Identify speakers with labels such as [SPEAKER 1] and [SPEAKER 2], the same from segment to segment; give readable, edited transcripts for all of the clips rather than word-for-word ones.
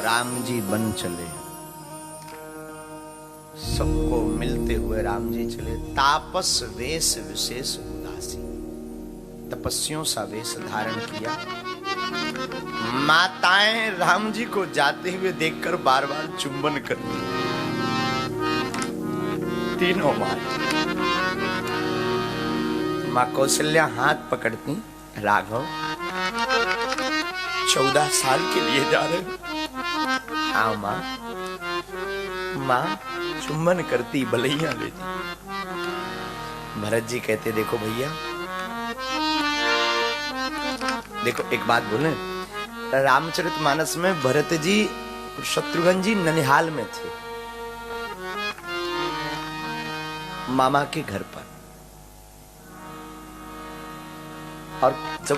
[SPEAKER 1] राम जी बन चले, सबको मिलते हुए राम जी चले। तापस वेश विशेष उदासी, तपस्वियों सा वेश धारण किया। माताएं राम जी को जाते हुए देखकर बार बार चुंबन करती, तीनों माँ कौशल्या हाथ पकड़ती, राघव 14 साल के लिए जा रहे हो। आओ माँ। माँ चुम्बन करती, बलैया लेती। भरत जी कहते देखो भैया, देखो एक बात बोले, रामचरितमानस में भरत जी शत्रुघ्न जी ननिहाल में थे, मामा के घर पर। और जब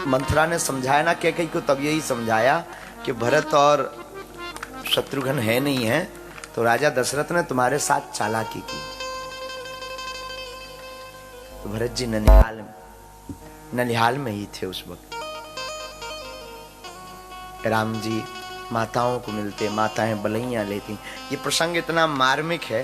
[SPEAKER 1] मंथरा ने समझाया ना कैकेयी को, तब यही समझाया कि भरत और शत्रुघ्न है नहीं है, तो राजा दशरथ ने तुम्हारे साथ चालाकी की। तो भरत जी ननिहाल में ही थे उस वक्त। राम जी माताओं को मिलते, माताएं बलैया लेती। ये प्रसंग इतना मार्मिक है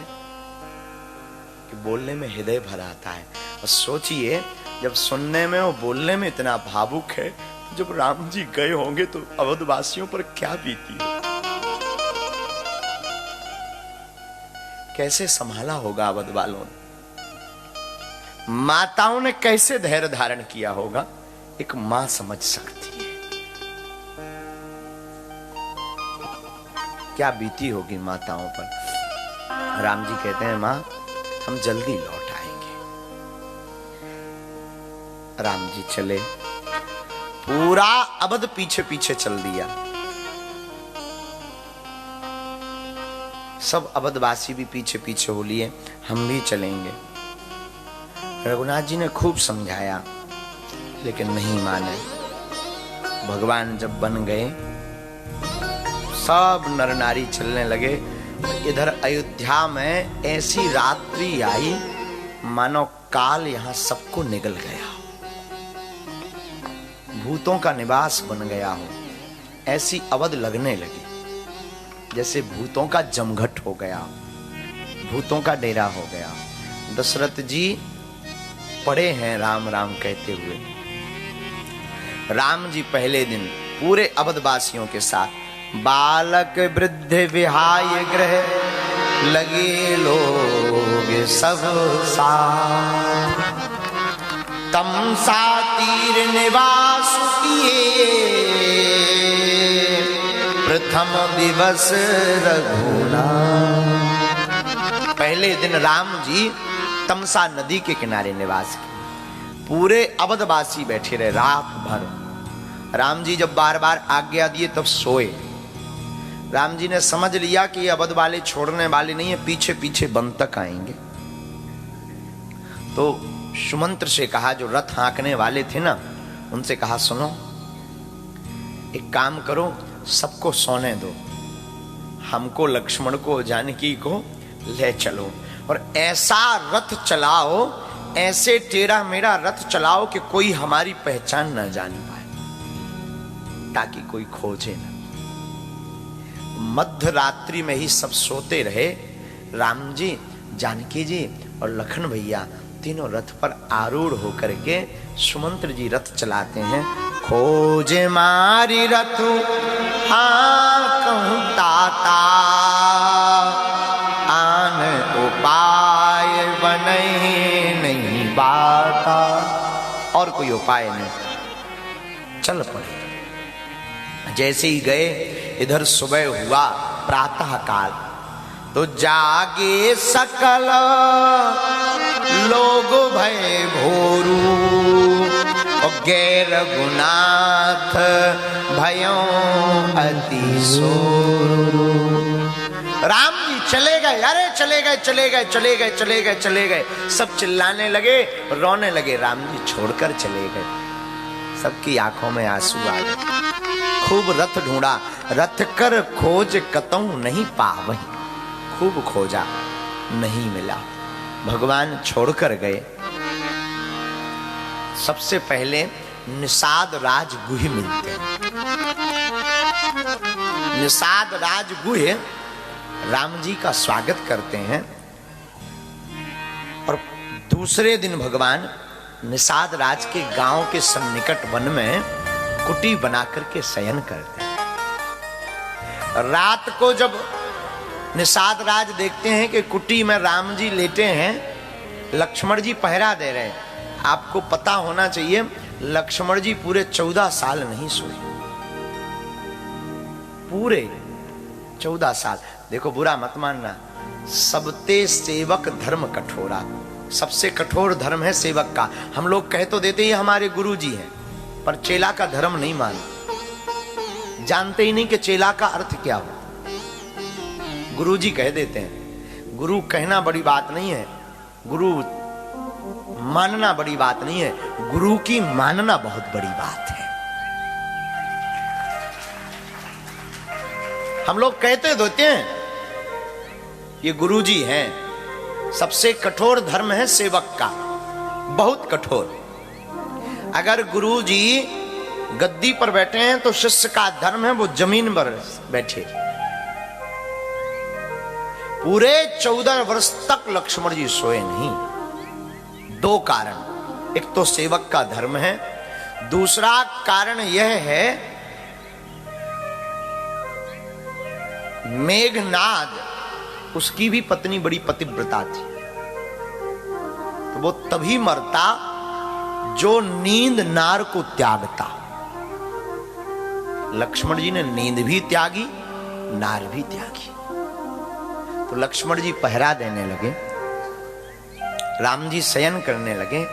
[SPEAKER 1] कि बोलने में हृदय भर आता है। और सोचिए, जब सुनने में और बोलने में इतना भावुक है, जब राम जी गए होंगे तो अवधवासियों पर क्या बीती हो, कैसे संभाला होगा अवध वालों ने, माताओं ने कैसे धैर्य धारण किया होगा, एक मां समझ सकती है क्या बीती होगी माताओं पर। राम जी कहते हैं मां हम जल्दी लौट आएंगे। राम जी चले, पूरा अवध पीछे पीछे चल दिया। सब अवधवासी भी पीछे पीछे हो लिए, हम भी चलेंगे। रघुनाथ जी ने खूब समझाया, लेकिन नहीं माने। भगवान जब बन गए, सब नर नारी चलने लगे। इधर अयोध्या में ऐसी रात्रि आई मानो काल यहां सबको निगल गया, भूतों का निवास बन गया हो, ऐसी अवध लगने लगी जैसे भूतों का जमघट हो गया, भूतों का डेरा हो गया। दशरथ जी पड़े हैं राम राम कहते हुए। राम जी पहले दिन पूरे अवधवासियों के साथ, बालक वृद्ध विहाय गृह लगे लोग सब साथ, तमसा तीर निवास किए प्रथम दिवस रघुनाथ। पहले दिन राम जी तमसा नदी के किनारे निवास किए। पूरे अवधवासी बैठे रहे रात भर। राम जी जब बार बार आज्ञा दिए तब सोए। राम जी ने समझ लिया कि ये अवध वाले छोड़ने वाले नहीं है, पीछे पीछे वन तक आएंगे। तो सुमंत्र से कहा, जो रथ हाँकने वाले थे ना, उनसे कहा सुनो, एक काम करो, सबको सोने दो, हमको लक्ष्मण को जानकी को ले चलो, और ऐसा रथ चलाओ, ऐसे टेढ़ा मेढ़ा रथ चलाओ कि कोई हमारी पहचान न जान पाए, ताकि कोई खोजे न। मध्य रात्रि में ही सब सोते रहे। राम जी, जानकी जी और लखन भैया तीनों रथ पर आरूढ़ होकर के सुमंत्र जी रथ चलाते हैं। खोजे मारी रथु हाँ कहूं ताता, आन उपाय बने नहीं बाता। और कोई उपाय नहीं, चल पड़े। जैसे ही गए, इधर सुबह हुआ प्रातः काल, तो जागे सकल लोग भय भोरू, और गैर गुनाथ भयों अति सोरू। राम जी चले गए, अरे चले गए चले गए चले गए चले गए चले गए, सब चिल्लाने लगे, रोने लगे। राम जी छोड़कर चले गए। सबकी आंखों में आंसू आ गए। खूब रथ ढूंढा, रथ कर खोज कतऊ नहीं पावई, खूब खोजा नहीं मिला। भगवान छोड़कर गए। सबसे पहले निषाद राज गुहि मिलते हैं। निषाद राजगुह्य राम जी का स्वागत करते हैं और दूसरे दिन भगवान निषाद राज के गांव के सन्निकट वन में कुटी बना करके शयन करते हैं। रात को जब निषाद राज देखते हैं कि कुटी में राम जी लेटे हैं, लक्ष्मण जी पहरा दे रहे हैं। आपको पता होना चाहिए लक्ष्मण जी पूरे 14 साल नहीं सोए, पूरे 14 साल। देखो बुरा मत मानना, सबते सेवक धर्म कठोरा, सबसे कठोर धर्म है सेवक का। हम लोग कह तो देते ही हमारे गुरु जी हैं, पर चेला का धर्म नहीं मानते, जानते ही नहीं कि चेला का अर्थ क्या हो। गुरु जी कह देते हैं, गुरु कहना बड़ी बात नहीं है, गुरु मानना बड़ी बात नहीं है, गुरु की मानना बहुत बड़ी बात है। हम लोग कहते देते हैं ये गुरु जी हैं, सबसे कठोर धर्म है सेवक का, बहुत कठोर। अगर गुरु जी गद्दी पर बैठे हैं तो शिष्य का धर्म है वो जमीन पर बैठे। पूरे 14 वर्ष तक लक्ष्मण जी सोए नहीं। 2 कारण, एक तो सेवक का धर्म है, दूसरा कारण यह है मेघनाद उसकी भी पत्नी बड़ी पतिव्रता थी, तो वो तभी मरता जो नींद नार को त्यागता। लक्ष्मण जी ने नींद भी त्यागी, नार भी त्यागी। तो लक्ष्मण जी पहरा देने लगे, राम जी शयन करने लगे,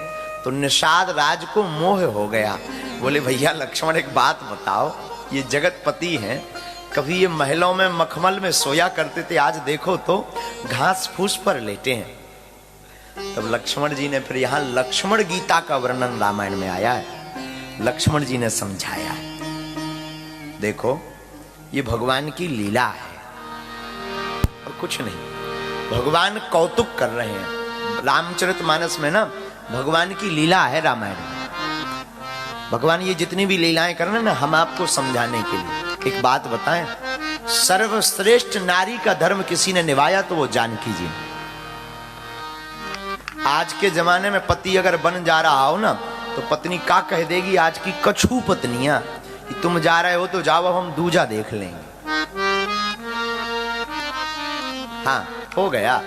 [SPEAKER 1] तो निषाद राज को मोह हो गया। बोले भैया लक्ष्मण एक बात बताओ, ये जगतपति हैं, कभी ये महलों में मखमल में सोया करते थे, आज देखो तो घास फूस पर लेटे हैं। तब लक्ष्मण जी ने फिर यहां लक्ष्मण गीता का वर्णन रामायण में आया है, लक्ष्मण जी ने समझाया है, देखो ये भगवान की लीला है और कुछ नहीं। भगवान कौतुक कर रहे हैं। रामचरितमानस में ना भगवान की लीला है रामायण में। भगवान ये जितनी भी लीलाएं कर रहे हैं ना, हम आपको समझाने के लिए। एक बात बताएं, सर्वश्रेष्ठ नारी का धर्म किसी ने निभाया तो वो जानकी जी। आज के जमाने में पति अगर बन जा रहा हो ना, तो पत्नी क्या कह देगी, आज की कछू पत्नियां, कि तुम जा रहे हो तो जाओ, हम दूजा देख लेंगे। हाँ हो गया।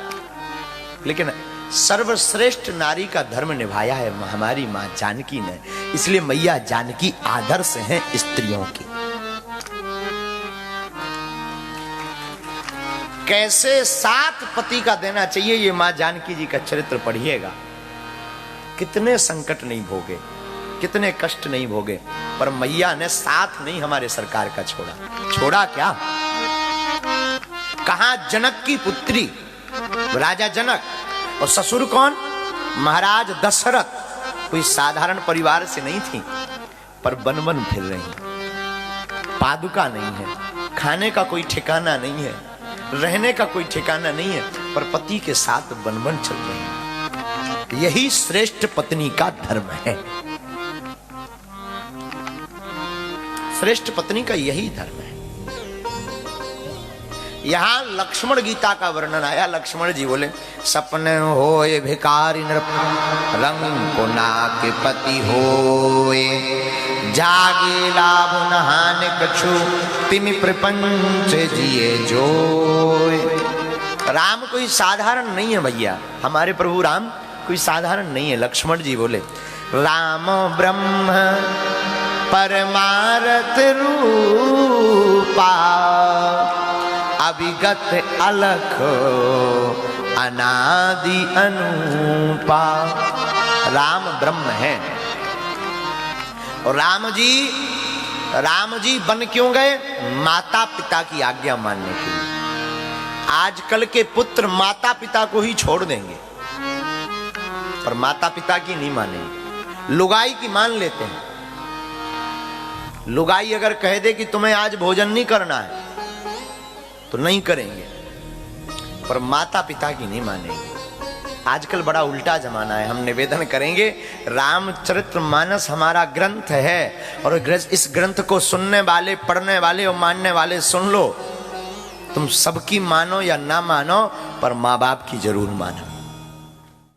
[SPEAKER 1] लेकिन सर्वश्रेष्ठ नारी का धर्म निभाया है हमारी मां जानकी ने, इसलिए मैया जानकी आदर्श हैं स्त्रियों की। कैसे साथ पति का देना चाहिए, ये मां जानकी जी का चरित्र पढ़िएगा। कितने संकट नहीं भोगे, कितने कष्ट नहीं भोगे, पर मैया ने साथ नहीं हमारे सरकार का छोड़ा। छोड़ा क्या, कहा जनक की पुत्री राजा जनक, और ससुर कौन, महाराज दशरथ। कोई साधारण परिवार से नहीं थी, पर बन बन फिर रही, पादुका नहीं है, खाने का कोई ठिकाना नहीं है, रहने का कोई ठिकाना नहीं है, पर पति के साथ बन बन चल रही है। यही श्रेष्ठ पत्नी का धर्म है, श्रेष्ठ पत्नी का यही धर्म है। यहां लक्ष्मण गीता का वर्णन आया। लक्ष्मण जी बोले, सपने होए भिखारी नृप, रंग को नाक पति होए, जागे लाभ नहान कछु, तिमि प्रपंच जिए जोए। राम कोई साधारण नहीं है भैया, हमारे प्रभु राम कोई साधारण नहीं है। लक्ष्मण जी बोले, राम ब्रह्म परमारथ रूपा, अभिगत अलख अनादि अनुपा। राम ब्रह्म है। और राम जी बन क्यों गए, माता पिता की आज्ञा मानने के लिए। आजकल के पुत्र माता पिता को ही छोड़ देंगे, पर माता पिता की नहीं मानेंगे, लुगाई की मान लेते हैं। लुगाई अगर कह दे कि तुम्हें आज भोजन नहीं करना है तो नहीं करेंगे, पर माता पिता की नहीं मानेंगे। आजकल बड़ा उल्टा जमाना है। हम निवेदन करेंगे, रामचरितमानस हमारा ग्रंथ है और इस ग्रंथ को सुनने वाले, पढ़ने वाले और मानने वाले सुन लो। तुम सबकी मानो या ना मानो, पर माँ बाप की जरूर मानो।